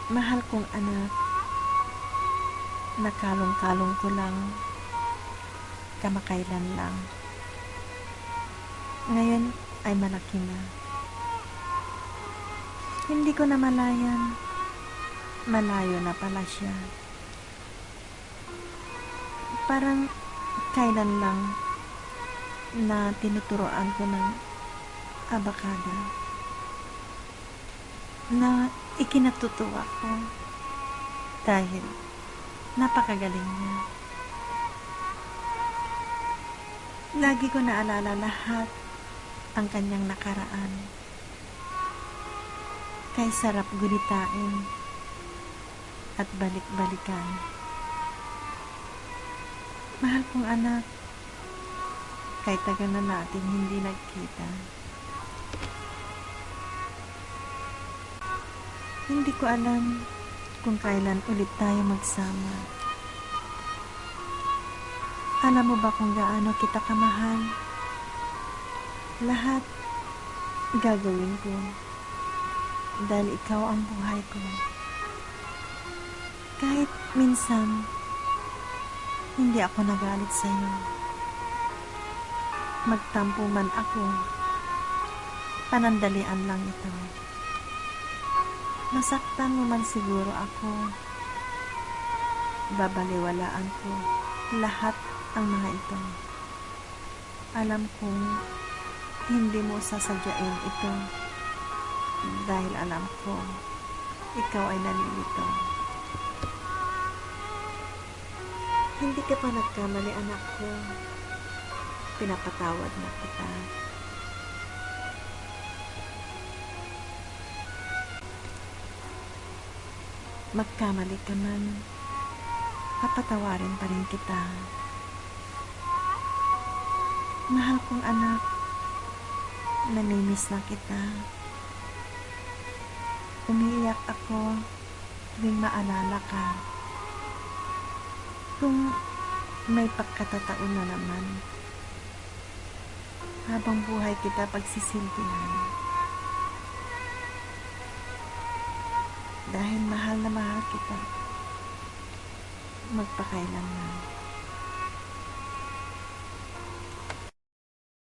Mahal kong anak, nakalong-kalong ko lang, kamakailan lang. Ngayon ay malaki na. Hindi ko na malayan, malayo na pala siya. Parang kailan lang na tinuturoan ko ng abakada na ikinatutuwa ko dahil napakagaling niya. Lagi ko naalala lahat ang kanyang nakaraan. Kay sarap gunitain at balik-balikan. Mahal kong anak, kay tagal na natin hindi nagkita. Hindi ko alam kung kailan ulit tayo magsama. Alam mo ba kung gaano kita kamahal? Lahat gagawin ko dahil ikaw ang buhay ko. Kahit minsan hindi ako nagalit sa iyo. Magtampo man ako, panandalian lang ito. Nasaktan mo man siguro ako, babaliwalaan ko lahat ang mga ito. Alam kong hindi mo sasadyain ito dahil alam ko ikaw ay nalilito. Hindi ka pa nagkamali, anak ko. Pinapatawad na kita. Magkamali ka man, papatawarin pa rin kita. Mahal kong anak, namimiss na kita. Umiiyak ako tuwing maalala ka. Kung may pagkatataon na naman, habang buhay kita pagsisilbihan. Dahil mahal na mahal kita, magpakailanman.